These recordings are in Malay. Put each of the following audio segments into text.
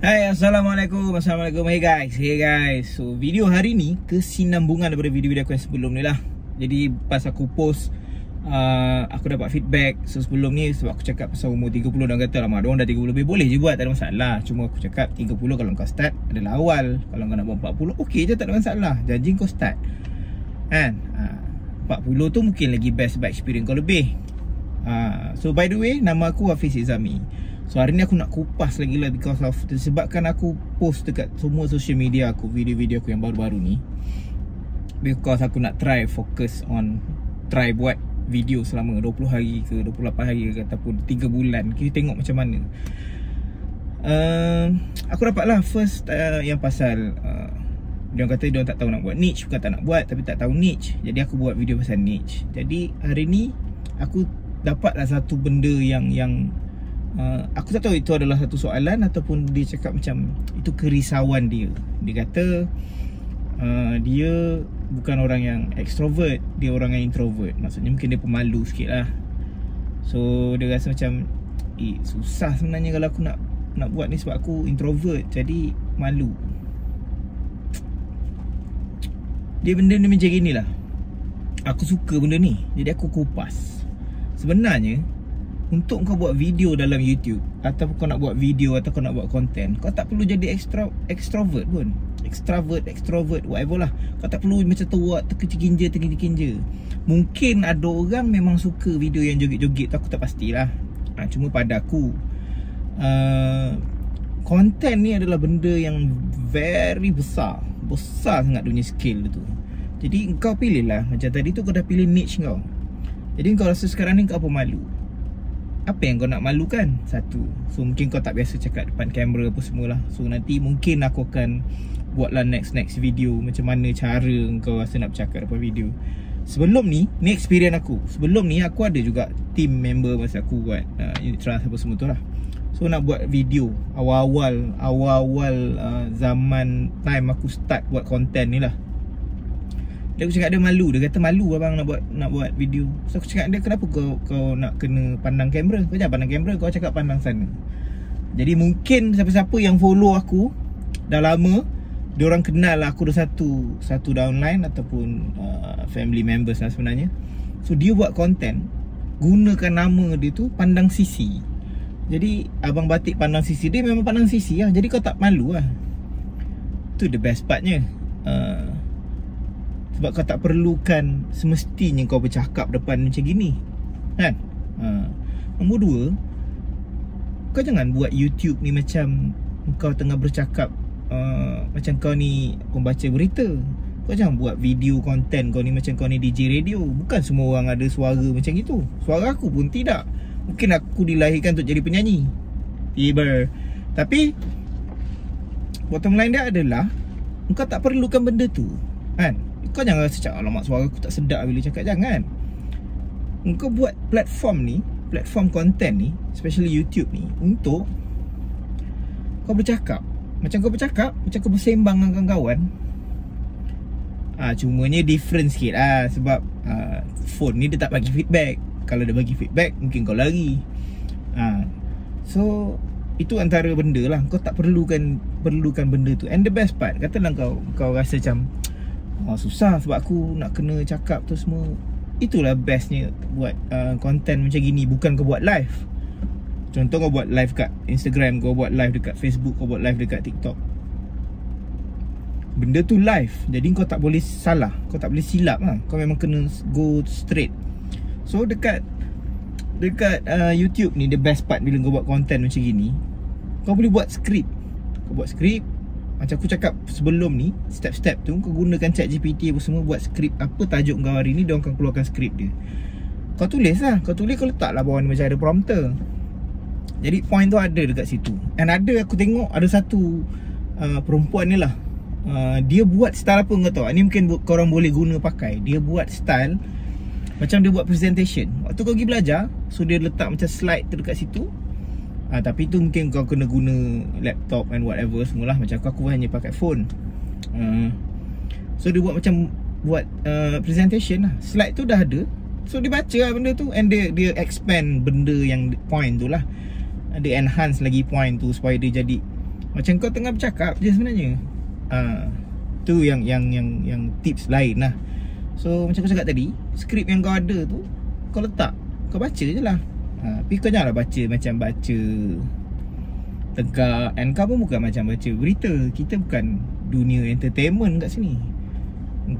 Hai, Assalamualaikum. Hey guys. So video hari ni kesinambungan daripada video-video aku yang sebelum ni lah. Jadi pas aku post aku dapat feedback. So sebelum ni sebab aku cakap pasal umur 30, dan kata lama diorang dah 30 lebih, boleh je buat, tak ada masalah. Cuma aku cakap 30 kalau kau start adalah awal. Kalau kau nak buat 40, okey je, tak ada masalah. Janji kau start kan. 40 tu mungkin lagi best sebab experience kau lebih. So by the way, nama aku Hafiz Izami. So hari ni aku nak kupas lagi lah because of disebabkan aku post dekat semua social media aku video-video aku yang baru-baru ni, because aku nak try buat video selama 20 hari ke 28 hari ke ataupun 3 bulan. Kita tengok macam mana. Aku dapat lah first yang pasal dia kata dia tak tahu nak buat niche. Bukan tak nak buat, tapi tak tahu niche. Jadi aku buat video pasal niche. Jadi hari ni aku dapatlah satu benda yang aku tak tahu itu adalah satu soalan ataupun dia cakap macam itu kerisauan dia. Dia kata dia bukan orang yang extrovert, dia orang yang introvert. Maksudnya mungkin dia pemalu sikit lah. So dia rasa macam susah sebenarnya kalau aku nak buat ni sebab aku introvert, jadi malu. Dia benda ni macam gini lah. Aku suka benda ni, jadi aku kupas. Sebenarnya untuk kau buat video dalam YouTube ataupun kau nak buat video atau kau nak buat konten, kau tak perlu jadi extrovert pun. Extrovert, whatever lah. Kau tak perlu macam terwak, terkinja. Mungkin ada orang memang suka video yang joget-joget tu, aku tak pastilah. Cuma pada aku konten ni adalah benda yang very besar sangat dunia skill tu. Jadi kau pilih lah. Macam tadi tu kau dah pilih niche kau. Jadi kau rasa sekarang ni kau malu. Apa yang kau nak malukan? Satu, so mungkin kau tak biasa cakap depan kamera apa semualah. So nanti mungkin aku akan buatlah next video macam mana cara kau rasa nak bercakap depan video. Sebelum ni experience aku. Sebelum ni aku ada juga team member masa aku buat unit trust apa semua tu lah. So nak buat video awal-awal zaman time aku start buat konten ni lah. Dia aku cakap dia malu. Dia kata malu abang nak buat video. So aku cakap dia, kenapa kau nak kena pandang kamera? Kau jangan pandang kamera, kau cakap pandang sana. Jadi mungkin siapa-siapa yang follow aku dah lama, diorang kenal lah aku dah satu downline ataupun family members lah sebenarnya. So dia buat konten gunakan nama dia tu Pandang Sisi. Jadi abang batik Pandang Sisi, dia memang pandang sisi lah. Jadi kau tak malu lah. Tu the best partnya. Sebab kau tak perlukan semestinya kau bercakap depan macam gini kan. Nombor 2, kau jangan buat YouTube ni macam kau tengah bercakap macam kau ni pembaca berita. Kau jangan buat video konten kau ni macam kau ni DJ radio. Bukan semua orang ada suara macam itu. Suara aku pun tidak. Mungkin aku dilahirkan untuk jadi penyanyi, tapi bottom line dia adalah kau tak perlukan benda tu kan. Kau jangan rasa cakap alamak suara aku tak sedap bila cakap. Jangan. Kau buat platform konten ni, especially YouTube ni, untuk kau bercakap. Macam kau bersembang dengan kawan-kawan. Cumanya different sikit lah. Sebab phone ni dia tak bagi feedback. Kalau dia bagi feedback, mungkin kau lari. So itu antara benda lah. Kau tak perlukan benda tu. And the best part, katalah kau rasa macam susah sebab aku nak kena cakap tu semua. Itulah bestnya buat konten macam gini. Bukan kau buat live. Contoh kau buat live kat Instagram, kau buat live dekat Facebook, kau buat live dekat TikTok. Benda tu live, jadi kau tak boleh salah, kau tak boleh silap lah. Kau memang kena go straight. So dekat YouTube ni, the best part bila kau buat konten macam gini, kau boleh buat skrip. Kau buat skrip macam aku cakap sebelum ni, step-step tu kau gunakan ChatGPT apa semua, buat skrip apa tajuk kau hari ni, dia akan keluarkan skrip dia. Kau tulis lah, kau letaklah bawah ni macam ada prompter. Jadi point tu ada dekat situ. And aku tengok ada satu perempuan ni lah, dia buat style apa kau tahu? Ni mungkin korang boleh guna pakai. Dia buat style macam dia buat presentation. Waktu kau pergi belajar, so dia letak macam slide tu dekat situ. Tapi tu mungkin kau kena guna laptop and whatever semualah. Macam aku hanya pakai phone. So dia buat macam presentation lah. Slide tu dah ada, so dia baca lah benda tu. And dia expand benda yang point tu lah. Dia enhance lagi point tu supaya dia jadi Macam kau tengah bercakap je sebenarnya. Tu yang tips lain lah. So macam aku cakap tadi, skrip yang kau ada tu kau letak, kau baca je lah. Tapi kau janganlah baca macam baca tegak. And kau pun bukan macam baca berita. Kita bukan dunia entertainment kat sini.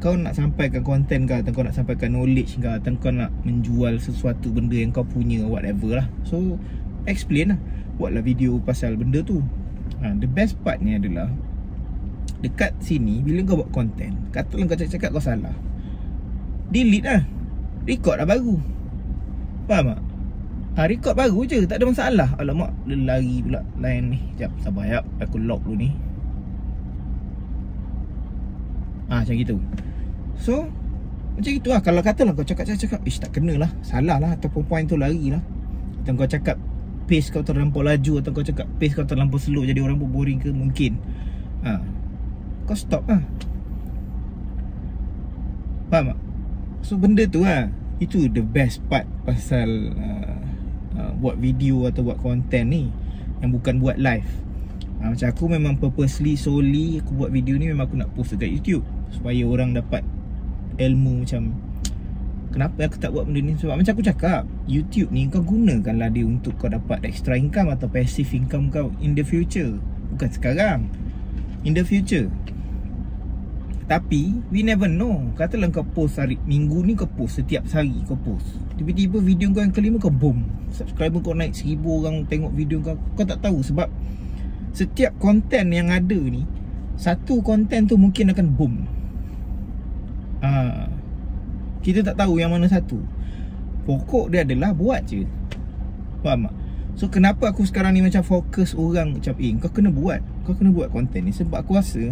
Kau nak sampaikan konten kau, atau kau nak sampaikan knowledge kau, atau kau nak menjual sesuatu benda yang kau punya, whatever lah. So explain lah, buatlah video pasal benda tu. The best part ni adalah dekat sini bila kau buat konten, katalah kau cakap kau salah, delete lah, record lah baru. Faham tak? Record baru je, tak ada masalah. Alamak, dia lari pula line ni. Sekejap, sabar jap, aku lock dulu ni. Macam gitu. So macam gitu lah. Kalau katalah kau cakap ish, tak kena lah, salah lah, ataupun point tu lari lah, atau kau cakap pace kau terlampau laju, atau kau cakap pace kau terlampau slow, jadi orang pun boring ke, mungkin kau stop lah. Faham tak? So benda tu lah, itu the best part pasal buat video atau buat konten ni, yang bukan buat live. Macam aku memang purposely, solely aku buat video ni memang aku nak post dekat YouTube, supaya orang dapat ilmu macam kenapa aku tak buat benda ni. Sebab macam aku cakap, YouTube ni kau gunakanlah dia untuk kau dapat extra income atau passive income kau in the future. Bukan sekarang, in the future. Tapi we never know. Katalah kau post hari minggu ni, kau post setiap hari kau post, tiba-tiba video kau yang kelima kau boom, subscriber kau naik 1000 orang tengok video kau. Kau tak tahu, sebab setiap konten yang ada ni, satu konten tu mungkin akan boom. Kita tak tahu yang mana satu. Pokok dia adalah buat je. Faham tak? So kenapa aku sekarang ni macam fokus orang macam kau kena buat, kau kena buat konten ni. Sebab aku rasa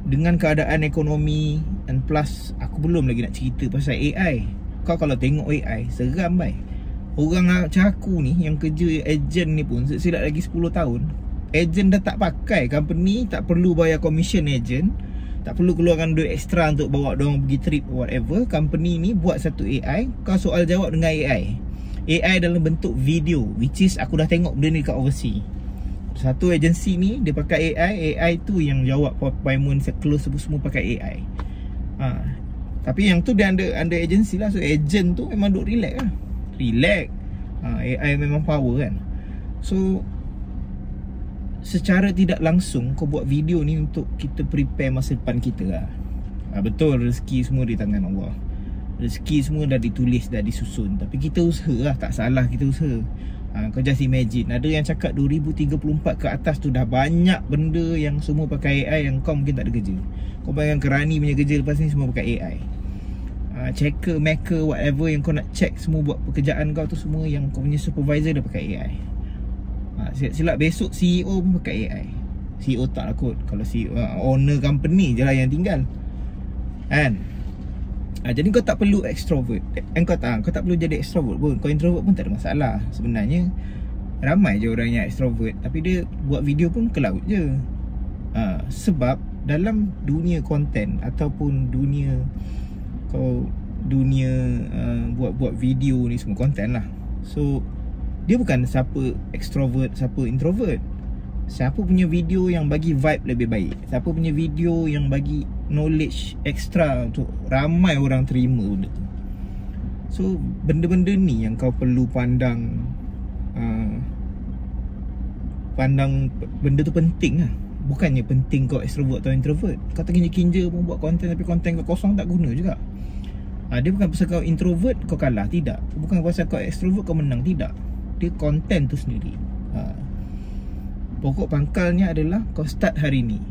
dengan keadaan ekonomi, and plus aku belum lagi nak cerita pasal AI. Kau kalau tengok AI, seram baik. Orang macam aku ni yang kerja agent ni pun, silap lagi 10 tahun agent dah tak pakai. Company tak perlu bayar commission agent, tak perlu keluarkan duit ekstra untuk bawa diorang pergi trip whatever. Company ni buat satu AI, kau soal jawab dengan AI dalam bentuk video, which is aku dah tengok benda ni kat overseas. Satu agensi ni dia pakai AI tu yang jawab appointment, close semua pakai AI. Tapi yang tu dia under agensi lah. So agent tu memang duk relax lah. AI memang power kan. So secara tidak langsung kau buat video ni untuk kita prepare masa depan kita lah. Betul, rezeki semua di tangan Allah. Rezeki semua dah ditulis, dah disusun. Tapi kita usaha lah, tak salah kita usaha. Kau just imagine, ada yang cakap 2034 ke atas tu dah banyak benda yang semua pakai AI, yang kau mungkin tak ada kerja. Kau bayangkan Kerani punya kerja lepas ni semua pakai AI. Checker, maker, whatever yang kau nak check, semua buat pekerjaan kau tu semua, yang kau punya supervisor dah pakai AI. Silap besok CEO pun pakai AI. CEO tak lah kot. Kalau CEO, owner company je lah yang tinggal kan. Jadi kau tak perlu extrovert. Kau tak perlu jadi extrovert pun. Kau introvert pun tak ada masalah. Sebenarnya ramai je orang yang extrovert, tapi dia buat video pun ke laut je. Sebab dalam dunia konten ataupun dunia buat video ni semua konten lah. So dia bukan siapa extrovert, siapa introvert. Siapa punya video yang bagi vibe lebih baik, siapa punya video yang bagi knowledge extra untuk ramai orang terima benda tu. So benda-benda ni yang kau perlu pandang. Pandang benda tu penting lah. Bukannya penting kau extrovert atau introvert. Kau terkinja-kinja pun buat konten, tapi konten kau kosong tak guna juga. Dia bukan pasal kau introvert kau kalah, tidak. Bukan pasal kau extrovert kau menang, tidak. Dia konten tu sendiri. Pokok pangkalnya adalah kau start hari ni,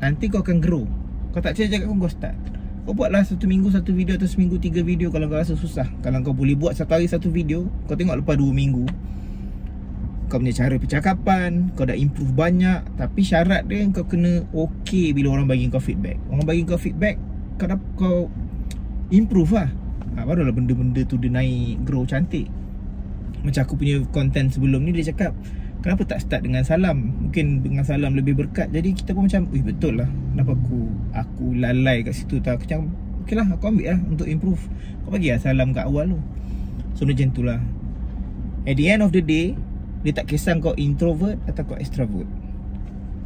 nanti kau akan grow. Kau tak cakap pun kau start. Kau buatlah satu minggu satu video, atau seminggu 3 video kalau kau rasa susah. Kalau kau boleh buat satu hari satu video, kau tengok lepas 2 minggu kau punya cara percakapan kau dah improve banyak. Tapi syarat dia kau kena okay bila orang bagi kau feedback. Orang bagi kau feedback, kau improve lah. Barulah benda-benda tu dia naik, grow cantik. Macam aku punya konten sebelum ni, dia cakap kenapa tak start dengan salam? Mungkin dengan salam lebih berkat. Jadi kita pun macam, betul lah, kenapa aku lalai kat situ. Tak, aku macam okay lah, aku ambil lah untuk improve. Kau bagi lah salam kat awal tu. So macam tu lah. At the end of the day, Dia tak kisah kau introvert atau kau extrovert.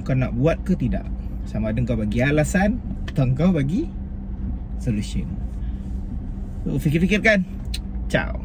Kau nak buat ke tidak. Sama ada kau bagi alasan atau kau bagi solution. So, fikir-fikirkan. Ciao.